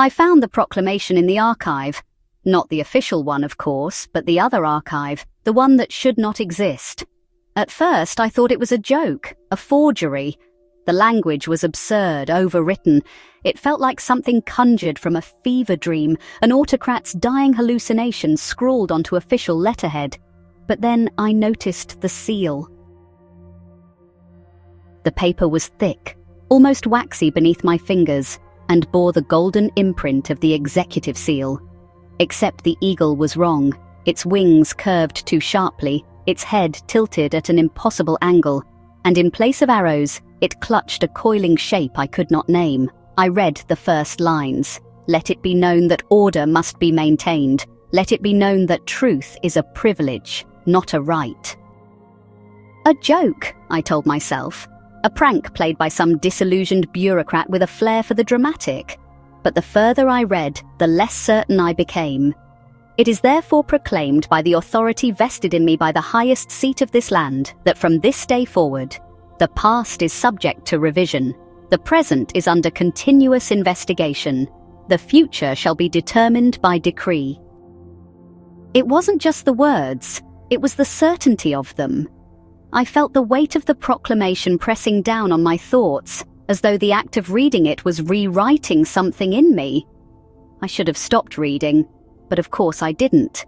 I found the proclamation in the archive. Not the official one, of course, but the other archive, the one that should not exist. At first, I thought it was a joke, a forgery. The language was absurd, overwritten. It felt like something conjured from a fever dream, an autocrat's dying hallucination scrawled onto official letterhead. But then I noticed the seal. The paper was thick, almost waxy beneath my fingers, and bore the golden imprint of the executive seal. Except the eagle was wrong. Its wings curved too sharply, its head tilted at an impossible angle, and in place of arrows, it clutched a coiling shape I could not name. I read the first lines. Let it be known that order must be maintained. Let it be known that truth is a privilege, not a right. A joke, I told myself. A prank played by some disillusioned bureaucrat with a flair for the dramatic. But the further I read, the less certain I became. It is therefore proclaimed by the authority vested in me by the highest seat of this land that from this day forward, the past is subject to revision, the present is under continuous investigation, the future shall be determined by decree. It wasn't just the words, it was the certainty of them. I felt the weight of the proclamation pressing down on my thoughts, as though the act of reading it was rewriting something in me. I should have stopped reading, but of course I didn't.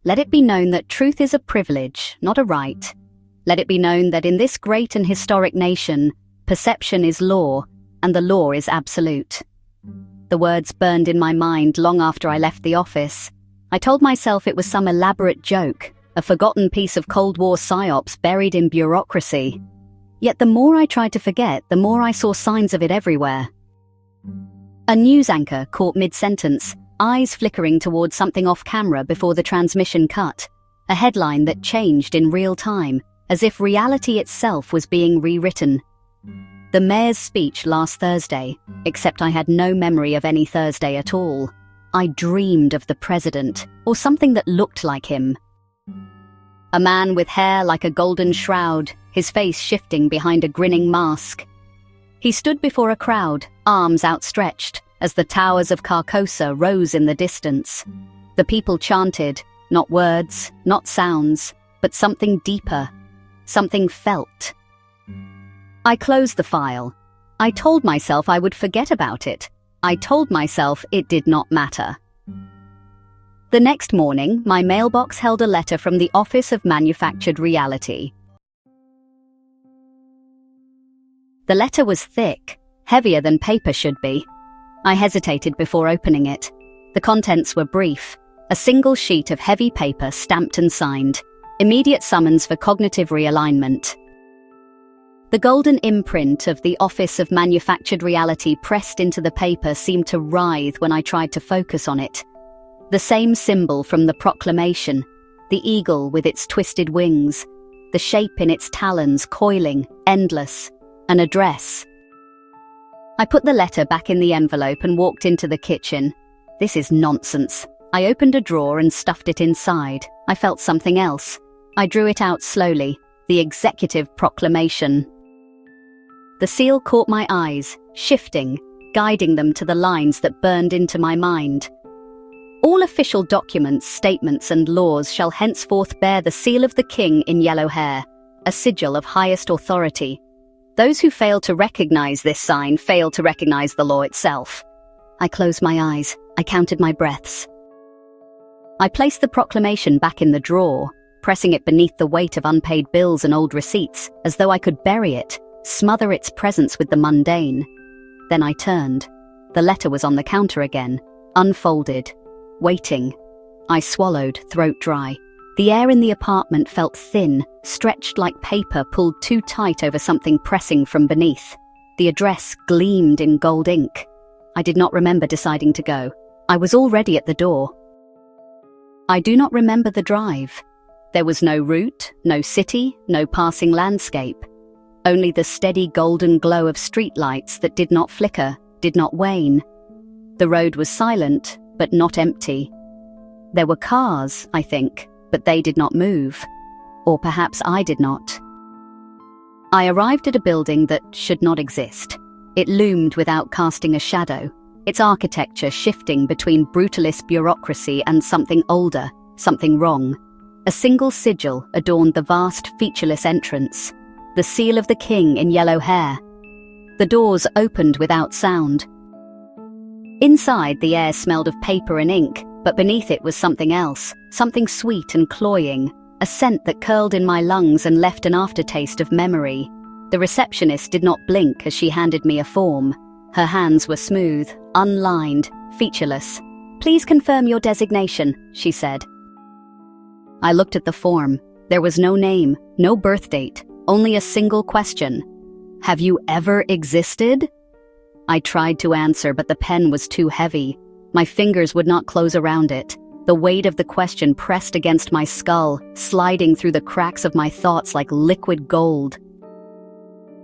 Let it be known that truth is a privilege, not a right. Let it be known that in this great and historic nation, perception is law, and the law is absolute. The words burned in my mind long after I left the office. I told myself it was some elaborate joke, a forgotten piece of Cold War psyops buried in bureaucracy. Yet the more I tried to forget, the more I saw signs of it everywhere. A news anchor caught mid-sentence, eyes flickering towards something off-camera before the transmission cut, a headline that changed in real time, as if reality itself was being rewritten. The mayor's speech last Thursday, except I had no memory of any Thursday at all. I dreamed of the president, or something that looked like him. A man with hair like a golden shroud, his face shifting behind a grinning mask. He stood before a crowd, arms outstretched, as the towers of Carcosa rose in the distance. The people chanted, not words, not sounds, but something deeper, something felt. I closed the file. I told myself I would forget about it. I told myself it did not matter. The next morning, my mailbox held a letter from the Office of Manufactured Reality. The letter was thick, heavier than paper should be. I hesitated before opening it. The contents were brief, a single sheet of heavy paper stamped and signed, immediate summons for cognitive realignment. The golden imprint of the Office of Manufactured Reality pressed into the paper seemed to writhe when I tried to focus on it. The same symbol from the proclamation, the eagle with its twisted wings, the shape in its talons coiling, endless, an address. I put the letter back in the envelope and walked into the kitchen. This is nonsense. I opened a drawer and stuffed it inside. I felt something else. I drew it out slowly, the executive proclamation. The seal caught my eyes, shifting, guiding them to the lines that burned into my mind. All official documents, statements, and laws shall henceforth bear the seal of the king in yellow hair, a sigil of highest authority. Those who fail to recognize this sign fail to recognize the law itself. I closed my eyes. I counted my breaths. I placed the proclamation back in the drawer, pressing it beneath the weight of unpaid bills and old receipts, as though I could bury it, smother its presence with the mundane. Then I turned. The letter was on the counter again, unfolded, waiting. I swallowed, throat dry. The air in the apartment felt thin, stretched like paper pulled too tight over something pressing from beneath. The address gleamed in gold ink. I did not remember deciding to go. I was already at the door. I do not remember the drive. There was no route, no city, no passing landscape. Only the steady golden glow of streetlights that did not flicker, did not wane. The road was silent, but not empty. There were cars, I think, but they did not move. Or perhaps I did not. I arrived at a building that should not exist. It loomed without casting a shadow. its architecture shifting between brutalist bureaucracy and something older, something wrong. A single sigil adorned the vast, featureless entrance, the seal of the king in yellow hair. The doors opened without sound. Inside, the air smelled of paper and ink, but beneath it was something else, something sweet and cloying, a scent that curled in my lungs and left an aftertaste of memory. The receptionist did not blink as she handed me a form. Her hands were smooth, unlined, featureless. "Please confirm your designation," she said. I looked at the form. There was no name, no birth date, only a single question. "Have you ever existed?" I tried to answer, but the pen was too heavy. My fingers would not close around it. The weight of the question pressed against my skull, sliding through the cracks of my thoughts like liquid gold.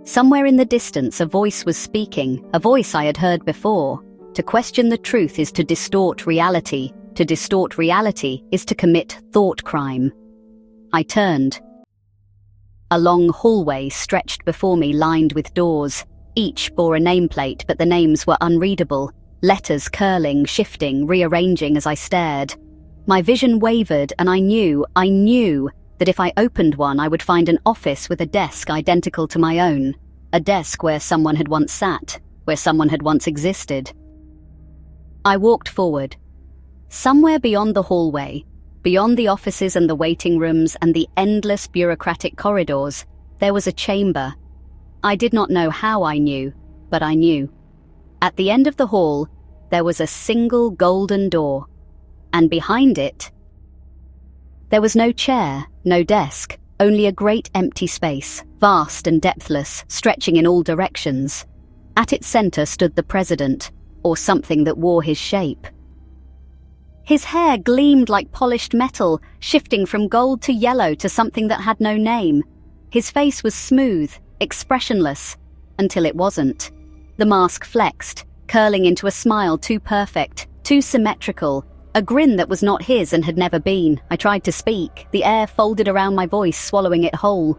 Somewhere in the distance, a voice was speaking, a voice I had heard before. To question the truth is to distort reality. To distort reality is to commit thought crime. I turned. A long hallway stretched before me, lined with doors. Each bore a nameplate, but the names were unreadable, letters curling, shifting, rearranging as I stared. My vision wavered, and I knew that if I opened one, I would find an office with a desk identical to my own. A desk where someone had once sat, where someone had once existed. I walked forward. Somewhere beyond the hallway, beyond the offices and the waiting rooms and the endless bureaucratic corridors, there was a chamber. I did not know how I knew, but I knew. At the end of the hall, there was a single golden door, and behind it, there was no chair, no desk, only a great empty space, vast and depthless, stretching in all directions. At its center stood the president, or something that wore his shape. His hair gleamed like polished metal, shifting from gold to yellow to something that had no name. His face was smooth, expressionless, until it wasn't. The mask flexed, curling into a smile too perfect, too symmetrical, a grin that was not his and had never been. I tried to speak, the air folded around my voice, swallowing it whole.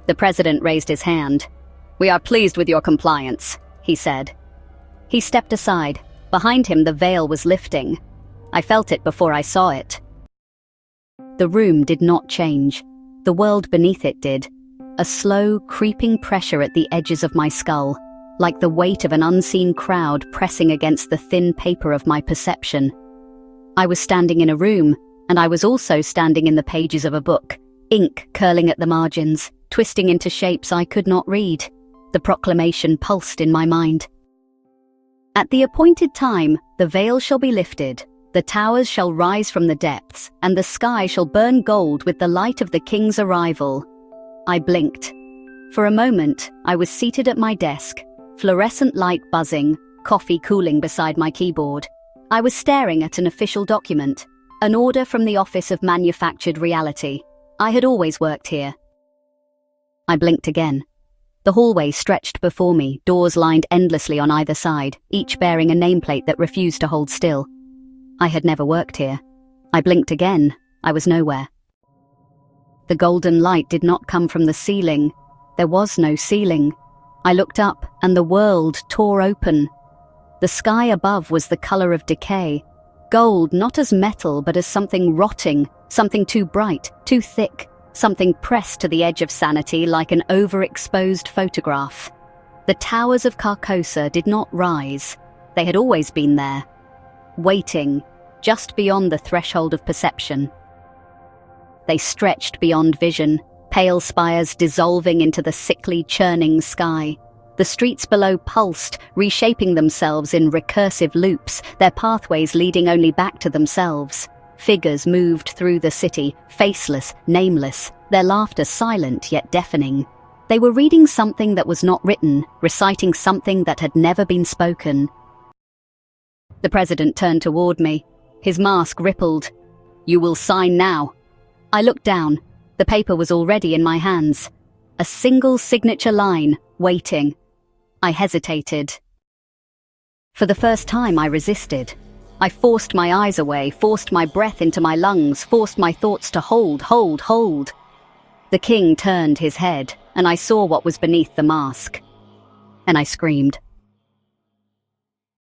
The president raised his hand. "We are pleased with your compliance," he said. He stepped aside. Behind him, the veil was lifting. I felt it before I saw it. The room did not change. The world beneath it did. A slow, creeping pressure at the edges of my skull, like the weight of an unseen crowd pressing against the thin paper of my perception. I was standing in a room, and I was also standing in the pages of a book, ink curling at the margins, twisting into shapes I could not read. The proclamation pulsed in my mind. "At the appointed time, the veil shall be lifted, the towers shall rise from the depths, and the sky shall burn gold with the light of the king's arrival." I blinked. For a moment, I was seated at my desk, fluorescent light buzzing, coffee cooling beside my keyboard. I was staring at an official document, an order from the Office of Manufactured Reality. I had always worked here. I blinked again. The hallway stretched before me, doors lined endlessly on either side, each bearing a nameplate that refused to hold still. I had never worked here. I blinked again. I was nowhere. The golden light did not come from the ceiling. There was no ceiling. I looked up, and the world tore open. The sky above was the color of decay. Gold not as metal, but as something rotting, something too bright, too thick, something pressed to the edge of sanity like an overexposed photograph. The towers of Carcosa did not rise. They had always been there, waiting, just beyond the threshold of perception. They stretched beyond vision, pale spires dissolving into the sickly, churning sky. The streets below pulsed, reshaping themselves in recursive loops, their pathways leading only back to themselves. Figures moved through the city, faceless, nameless, their laughter silent yet deafening. They were reading something that was not written, reciting something that had never been spoken. The president turned toward me. His mask rippled. "You will sign now." I looked down. The paper was already in my hands. A single signature line, waiting. I hesitated. For the first time, I resisted. I forced my eyes away, forced my breath into my lungs, forced my thoughts to hold. The king turned his head, and I saw what was beneath the mask. And I screamed.